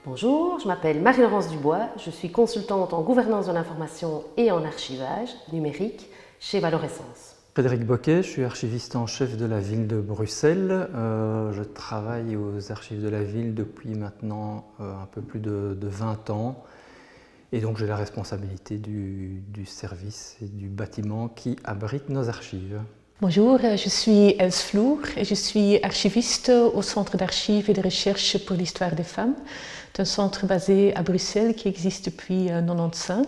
Bonjour, je m'appelle Marie-Laurence Dubois, je suis consultante en gouvernance de l'information et en archivage numérique chez Valorescence. Frédéric Boquet, je suis archiviste en chef de la ville de Bruxelles. Je travaille aux archives de la ville depuis maintenant un peu plus de 20 ans. Et donc j'ai la responsabilité du service et du bâtiment qui abrite nos archives. Bonjour, je suis Else Vloer et je suis archiviste au Centre d'archives et de recherche pour l'histoire des femmes. C'est un centre basé à Bruxelles qui existe depuis 1995.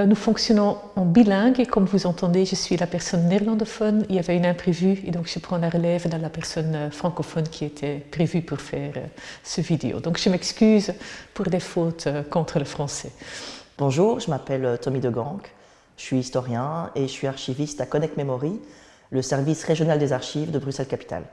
Nous fonctionnons en bilingue et comme vous entendez, je suis la personne néerlandophone. Il y avait une imprévue et donc je prends la relève de la personne francophone qui était prévue pour faire ce vidéo. Donc je m'excuse pour des fautes contre le français. Bonjour, je m'appelle Tommy de Ganck, je suis historien et je suis archiviste à Connect Memory, le service régional des archives de Bruxelles-Capitale.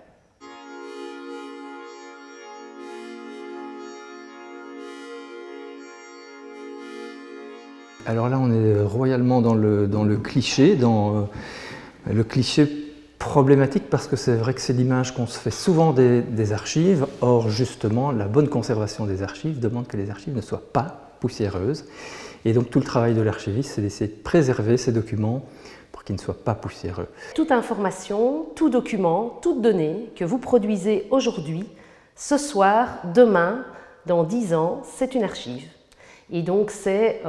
Alors là, on est royalement dans le cliché, le cliché problématique parce que c'est vrai que c'est l'image qu'on se fait souvent des archives. Or, justement, la bonne conservation des archives demande que les archives ne soient pas poussiéreuses. Et donc, tout le travail de l'archiviste, c'est d'essayer de préserver ces documents pour qu'ils ne soient pas poussiéreux. Toute information, tout document, toute donnée que vous produisez aujourd'hui, ce soir, demain, dans 10 ans, c'est une archive. Et donc, c'est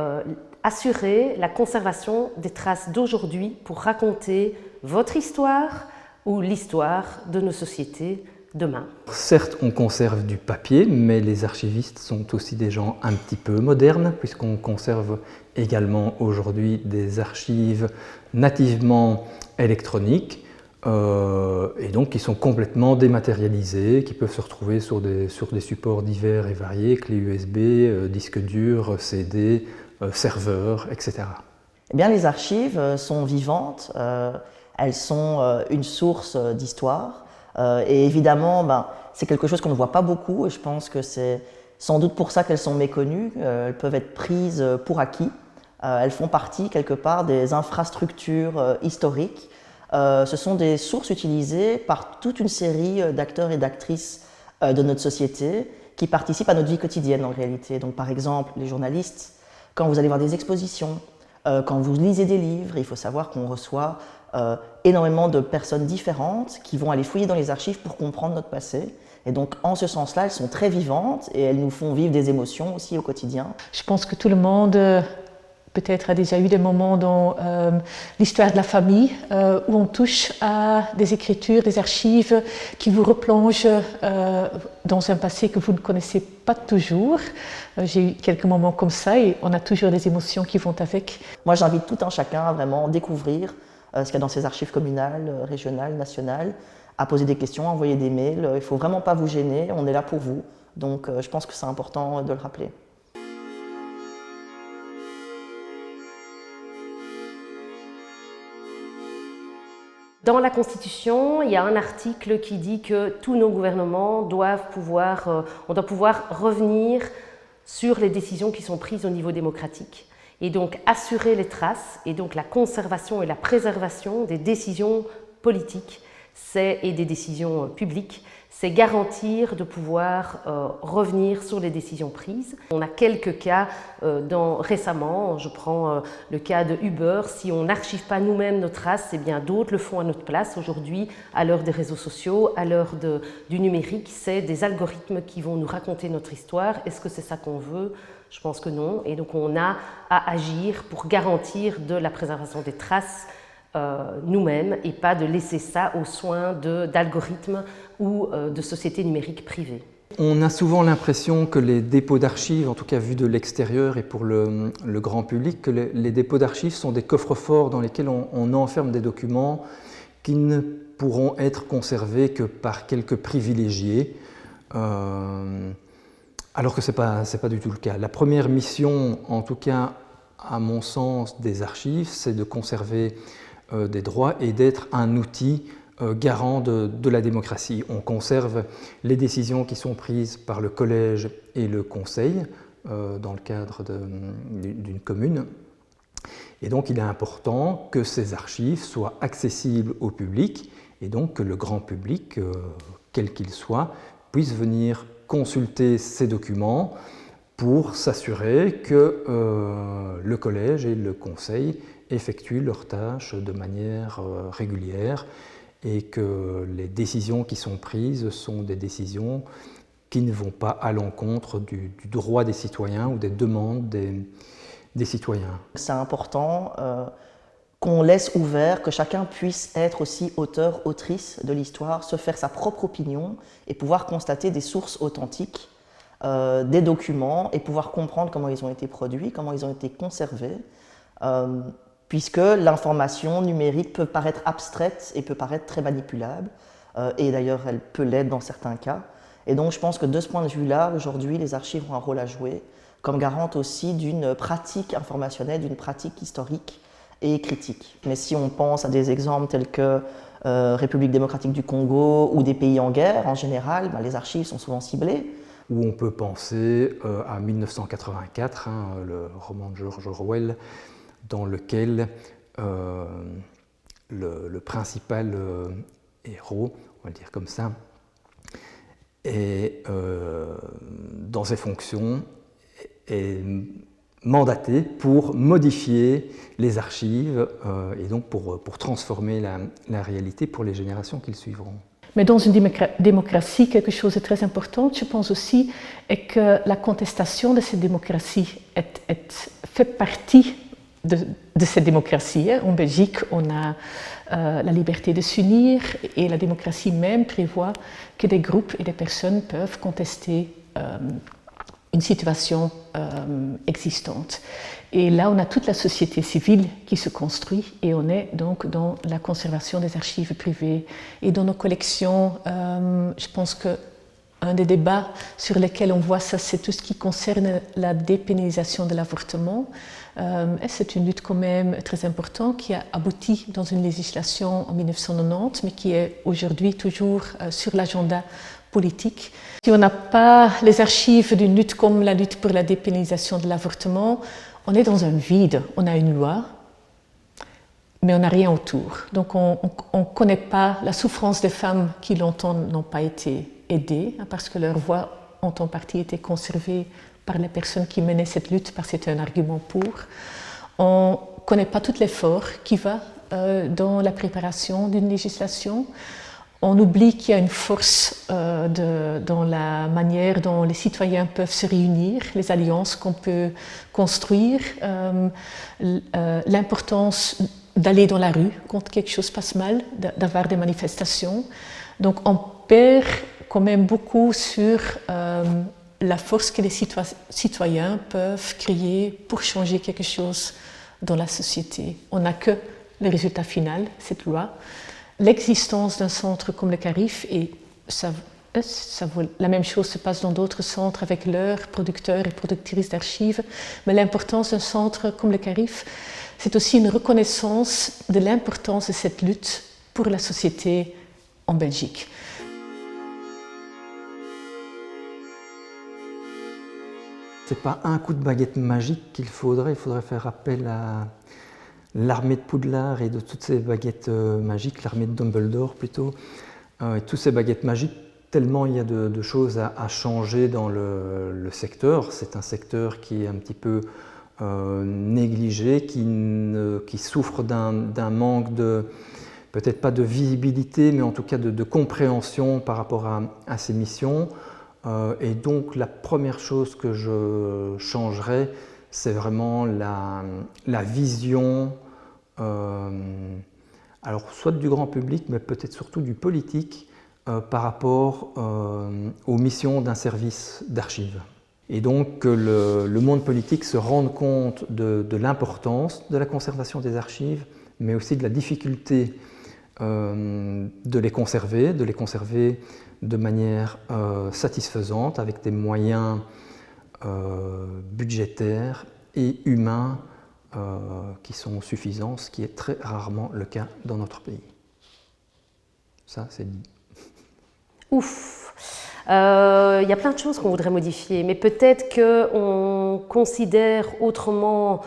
assurer la conservation des traces d'aujourd'hui pour raconter votre histoire ou l'histoire de nos sociétés demain. Certes, on conserve du papier, mais les archivistes sont aussi des gens un petit peu modernes, puisqu'on conserve également aujourd'hui des archives nativement électroniques, et donc qui sont complètement dématérialisées, qui peuvent se retrouver sur des supports divers et variés, clés USB, disques durs, CD, serveurs, etc. Eh bien, les archives sont vivantes, elles sont une source d'histoire. Et évidemment, c'est quelque chose qu'on ne voit pas beaucoup et je pense que c'est sans doute pour ça qu'elles sont méconnues. Elles peuvent être prises pour acquis. Elles font partie quelque part des infrastructures historiques. Ce sont des sources utilisées par toute une série d'acteurs et d'actrices de notre société qui participent à notre vie quotidienne en réalité. Donc par exemple, les journalistes, quand vous allez voir des expositions, quand vous lisez des livres, il faut savoir qu'on reçoit énormément de personnes différentes qui vont aller fouiller dans les archives pour comprendre notre passé. Et donc, en ce sens-là, elles sont très vivantes et elles nous font vivre des émotions aussi au quotidien. Je pense que tout le monde peut-être a déjà eu des moments dans l'histoire de la famille où on touche à des écritures, des archives qui vous replongent dans un passé que vous ne connaissez pas toujours. J'ai eu quelques moments comme ça et on a toujours des émotions qui vont avec. Moi, j'invite tout un chacun à vraiment découvrir ce qu'il y a dans ces archives communales, régionales, nationales, à poser des questions, à envoyer des mails. Il ne faut vraiment pas vous gêner, on est là pour vous. Donc je pense que c'est important de le rappeler. Dans la Constitution, il y a un article qui dit que tous nos gouvernements doivent pouvoir, on doit pouvoir revenir sur les décisions qui sont prises au niveau démocratique. Et donc assurer les traces et donc la conservation et la préservation des décisions politiques et des décisions publiques, c'est garantir de pouvoir revenir sur les décisions prises. On a quelques cas récemment, je prends le cas de Uber, si on n'archive pas nous-mêmes nos traces, eh bien d'autres le font à notre place. Aujourd'hui, à l'heure des réseaux sociaux, à l'heure du numérique, c'est des algorithmes qui vont nous raconter notre histoire. Est-ce que c'est ça qu'on veut ? Je pense que non. Et donc on a à agir pour garantir de la préservation des traces nous-mêmes et pas de laisser ça aux soins d'algorithmes ou de sociétés numériques privées. On a souvent l'impression que les dépôts d'archives, en tout cas vus de l'extérieur et pour le grand public, que les dépôts d'archives sont des coffres-forts dans lesquels on enferme des documents qui ne pourront être conservés que par quelques privilégiés, alors que ce n'est pas du tout le cas. La première mission, en tout cas à mon sens, des archives, c'est de conserver des droits et d'être un outil garant de la démocratie. On conserve les décisions qui sont prises par le collège et le conseil dans le cadre d'une commune. Et donc il est important que ces archives soient accessibles au public et donc que le grand public, quel qu'il soit, puisse venir consulter ces documents pour s'assurer que le collège et le conseil effectuent leurs tâches de manière régulière et que les décisions qui sont prises sont des décisions qui ne vont pas à l'encontre du droit des citoyens ou des demandes des citoyens. C'est important qu'on laisse ouvert, que chacun puisse être aussi auteur, autrice de l'histoire, se faire sa propre opinion et pouvoir constater des sources authentiques, des documents et pouvoir comprendre comment ils ont été produits, comment ils ont été conservés, puisque l'information numérique peut paraître abstraite et peut paraître très manipulable, et d'ailleurs elle peut l'être dans certains cas. Et donc je pense que de ce point de vue-là, aujourd'hui, les archives ont un rôle à jouer, comme garante aussi d'une pratique informationnelle, d'une pratique historique et critique. Mais si on pense à des exemples tels que République démocratique du Congo ou des pays en guerre, en général, les archives sont souvent ciblées. Où on peut penser à 1984, le roman de George Orwell, dans lequel le principal héros, on va le dire comme ça, est dans ses fonctions est mandaté pour modifier les archives et donc pour transformer la réalité pour les générations qui le suivront. Mais dans une démocratie, quelque chose de très important, je pense aussi, est que la contestation de cette démocratie fait partie de cette démocratie. En Belgique, on a la liberté de s'unir et la démocratie même prévoit que des groupes et des personnes peuvent contester une situation existante. Et là, on a toute la société civile qui se construit et on est donc dans la conservation des archives privées. Et dans nos collections, je pense qu'un des débats sur lesquels on voit ça, c'est tout ce qui concerne la dépénalisation de l'avortement. C'est une lutte quand même très importante qui a abouti dans une législation en 1990, mais qui est aujourd'hui toujours sur l'agenda politique. Si on n'a pas les archives d'une lutte comme la lutte pour la dépénalisation de l'avortement, on est dans un vide. On a une loi, mais on n'a rien autour. Donc on ne connaît pas la souffrance des femmes qui longtemps n'ont pas été aidées, parce que leur voix en partie été conservée par les personnes qui menaient cette lutte, parce que c'était un argument pour. On ne connaît pas tout l'effort qui va dans la préparation d'une législation. On oublie qu'il y a une force dans la manière dont les citoyens peuvent se réunir, les alliances qu'on peut construire, l'importance d'aller dans la rue quand quelque chose passe mal, d'avoir des manifestations. Donc on perd quand même beaucoup sur la force que les citoyens peuvent créer pour changer quelque chose dans la société. On n'a que le résultat final, cette loi. L'existence d'un centre comme le CARIF, et la même chose se passe dans d'autres centres avec leurs producteurs et productrices d'archives, mais l'importance d'un centre comme le CARIF, c'est aussi une reconnaissance de l'importance de cette lutte pour la société en Belgique. Ce n'est pas un coup de baguette magique qu'il faudrait, il faudrait faire appel à l'armée de Poudlard et de toutes ces baguettes magiques, l'armée de Dumbledore plutôt, et toutes ces baguettes magiques, tellement il y a de choses à changer dans le secteur. C'est un secteur qui est un petit peu négligé, qui souffre d'un manque de, peut-être pas de visibilité, mais en tout cas de compréhension par rapport à ses missions. Et donc la première chose que je changerais, c'est vraiment la vision, alors soit du grand public, mais peut-être surtout du politique, par rapport aux missions d'un service d'archives. Et donc que le monde politique se rende compte de l'importance de la conservation des archives, mais aussi de la difficulté de les conserver de manière satisfaisante, avec des moyens budgétaires et humains qui sont suffisants, ce qui est très rarement le cas dans notre pays. Ça, c'est dit. Ouf. Il y a plein de choses qu'on voudrait modifier, mais peut-être qu'on considère autrement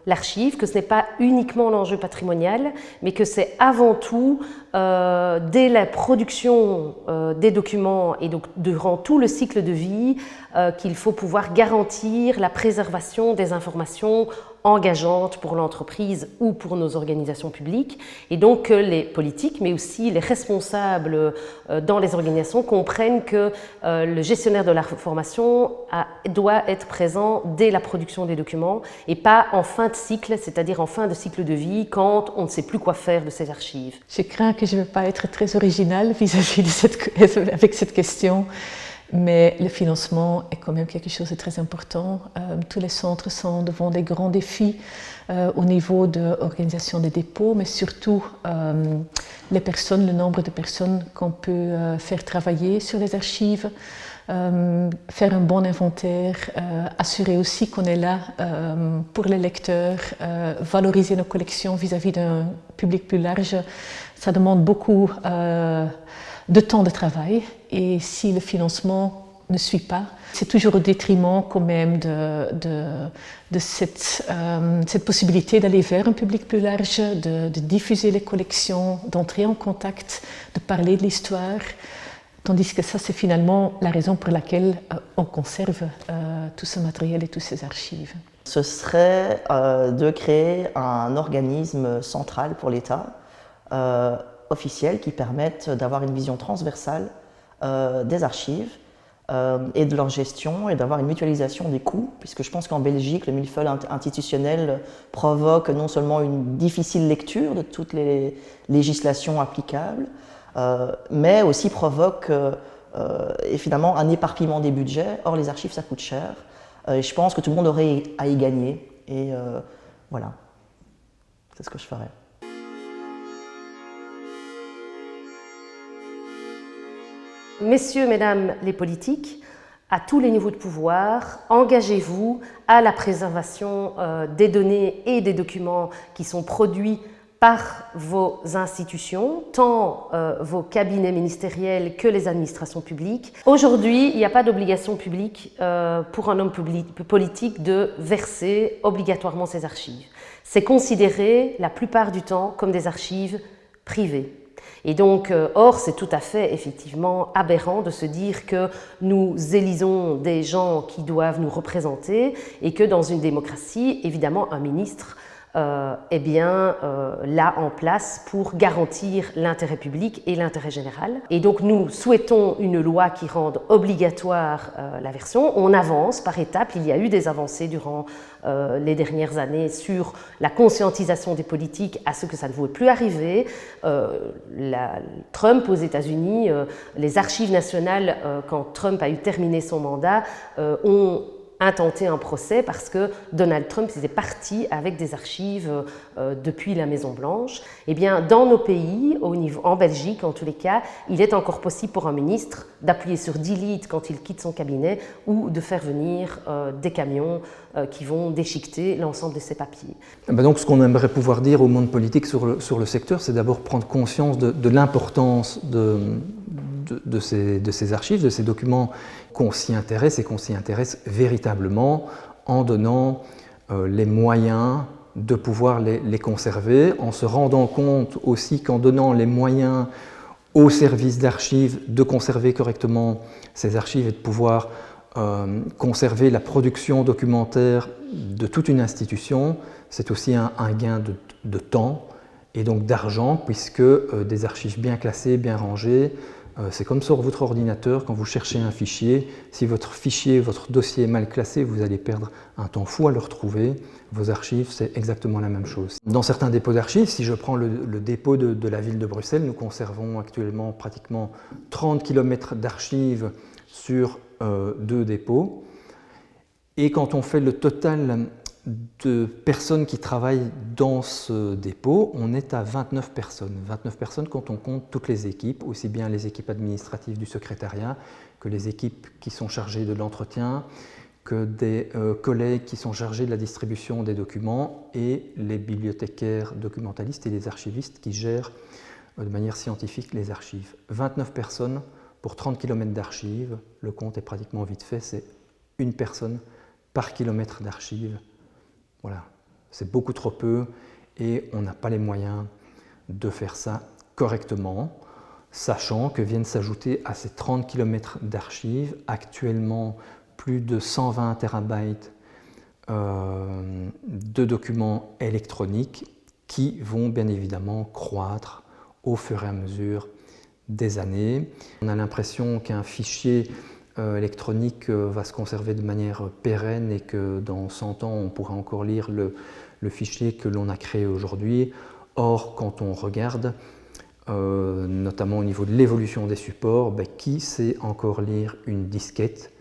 l'archive, que ce n'est pas uniquement l'enjeu patrimonial, mais que c'est avant tout dès la production des documents et donc durant tout le cycle de vie, qu'il faut pouvoir garantir la préservation des informations engageantes pour l'entreprise ou pour nos organisations publiques, et donc que les politiques, mais aussi les responsables dans les organisations comprennent que le gestionnaire de l'information doit être présent dès la production des documents et pas en fin de cycle, c'est-à-dire en fin de cycle de vie, quand on ne sait plus quoi faire de ces archives. Je crains que je ne vais pas être très originale vis-à-vis de avec cette question. Mais le financement est quand même quelque chose de très important. Tous les centres sont devant des grands défis au niveau de l'organisation des dépôts, mais surtout le nombre de personnes qu'on peut faire travailler sur les archives, faire un bon inventaire, assurer aussi qu'on est là pour les lecteurs, valoriser nos collections vis-à-vis d'un public plus large. Ça demande beaucoup de temps de travail, et si le financement ne suit pas, c'est toujours au détriment quand même de cette possibilité d'aller vers un public plus large, de diffuser les collections, d'entrer en contact, de parler de l'histoire, tandis que ça c'est finalement la raison pour laquelle on conserve tout ce matériel et toutes ces archives. Ce serait de créer un organisme central pour l'État, officiels qui permettent d'avoir une vision transversale des archives et de leur gestion, et d'avoir une mutualisation des coûts, puisque je pense qu'en Belgique, le millefeuille institutionnel provoque non seulement une difficile lecture de toutes les législations applicables, mais aussi provoque et finalement un éparpillement des budgets. Or, les archives, ça coûte cher, et je pense que tout le monde aurait à y gagner, et voilà, c'est ce que je ferais. Messieurs, mesdames les politiques, à tous les niveaux de pouvoir, engagez-vous à la préservation des données et des documents qui sont produits par vos institutions, tant vos cabinets ministériels que les administrations publiques. Aujourd'hui, il n'y a pas d'obligation publique pour un homme politique de verser obligatoirement ses archives. C'est considéré la plupart du temps comme des archives privées. Et donc, or, c'est tout à fait effectivement aberrant de se dire que nous élisons des gens qui doivent nous représenter et que dans une démocratie, évidemment, un ministre est bien là en place pour garantir l'intérêt public et l'intérêt général. Et donc nous souhaitons une loi qui rende obligatoire la version. On avance par étapes, il y a eu des avancées durant les dernières années sur la conscientisation des politiques à ce que ça ne pouvait plus arriver. Trump aux États-Unis, les archives nationales, quand Trump a eu terminé son mandat, ont intenté un procès parce que Donald Trump était parti avec des archives depuis la Maison-Blanche. Eh bien, dans nos pays, en Belgique en tous les cas, il est encore possible pour un ministre d'appuyer sur delete quand il quitte son cabinet ou de faire venir des camions qui vont déchiqueter l'ensemble de ses papiers. Donc ce qu'on aimerait pouvoir dire au monde politique sur le secteur, c'est d'abord prendre conscience de l'importance de ces archives, de ces documents, qu'on s'y intéresse et qu'on s'y intéresse véritablement en donnant les moyens de pouvoir les conserver, en se rendant compte aussi qu'en donnant les moyens aux services d'archives de conserver correctement ces archives et de pouvoir conserver la production documentaire de toute une institution, c'est aussi un gain de temps et donc d'argent, puisque des archives bien classées, bien rangées, c'est comme sur votre ordinateur, quand vous cherchez un fichier, si votre fichier, votre dossier est mal classé, vous allez perdre un temps fou à le retrouver. Vos archives, c'est exactement la même chose. Dans certains dépôts d'archives, si je prends le dépôt de la ville de Bruxelles, nous conservons actuellement pratiquement 30 km d'archives sur 2 dépôts. Et quand on fait le total de personnes qui travaillent dans ce dépôt, on est à 29 personnes. 29 personnes quand on compte toutes les équipes, aussi bien les équipes administratives du secrétariat que les équipes qui sont chargées de l'entretien, que des collègues qui sont chargés de la distribution des documents et les bibliothécaires documentalistes et les archivistes qui gèrent de manière scientifique les archives. 29 personnes pour 30 km d'archives, le compte est pratiquement vite fait, c'est une personne par kilomètre d'archives. Voilà, c'est beaucoup trop peu et on n'a pas les moyens de faire ça correctement, sachant que viennent s'ajouter à ces 30 km d'archives actuellement plus de 120 terabytes de documents électroniques qui vont bien évidemment croître au fur et à mesure des années. On a l'impression qu'un fichier électronique va se conserver de manière pérenne et que dans 100 ans on pourra encore lire le fichier que l'on a créé aujourd'hui. Or, quand on regarde, notamment au niveau de l'évolution des supports, qui sait encore lire une disquette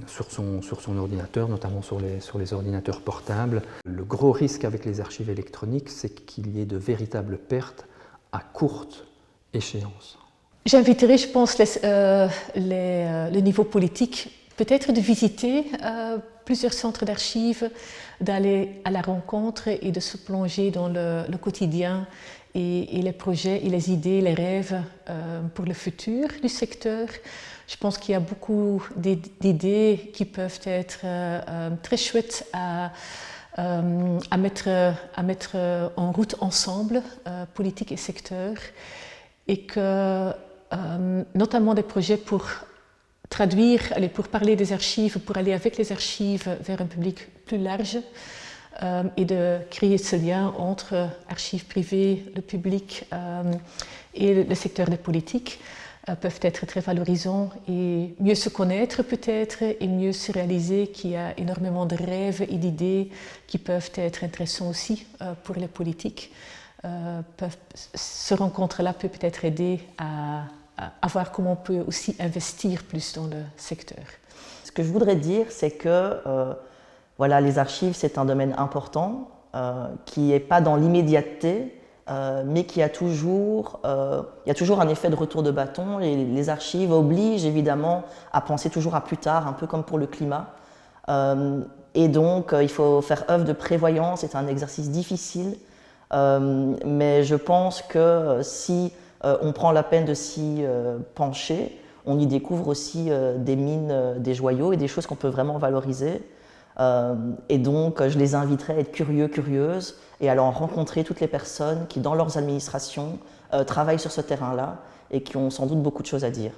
sur son ordinateur, notamment sur les ordinateurs portables. Le gros risque avec les archives électroniques, c'est qu'il y ait de véritables pertes à courte échéance. J'inviterai, je pense, le niveau politique, peut-être de visiter plusieurs centres d'archives, d'aller à la rencontre et de se plonger dans le quotidien et les projets et les idées, les rêves pour le futur du secteur. Je pense qu'il y a beaucoup d'idées qui peuvent être très chouettes à mettre en route ensemble, politique et secteur, et que notamment des projets pour traduire, pour parler des archives, pour aller avec les archives vers un public plus large et de créer ce lien entre archives privées, le public et le secteur des politiques peuvent être très valorisants et mieux se connaître peut-être et mieux se réaliser qu'il y a énormément de rêves et d'idées qui peuvent être intéressants aussi pour les politiques. Ce rencontre-là peut peut-être aider à voir comment on peut aussi investir plus dans le secteur. Ce que je voudrais dire, c'est que voilà, les archives, c'est un domaine important qui n'est pas dans l'immédiateté, mais qui a toujours, il y a toujours un effet de retour de bâton et les archives obligent évidemment à penser toujours à plus tard, un peu comme pour le climat. Et donc, il faut faire œuvre de prévoyance, c'est un exercice difficile, mais je pense que si on prend la peine de s'y pencher, on y découvre aussi des mines, des joyaux et des choses qu'on peut vraiment valoriser. Et donc, je les inviterai à être curieux, curieuses et à rencontrer toutes les personnes qui, dans leurs administrations, travaillent sur ce terrain-là et qui ont sans doute beaucoup de choses à dire.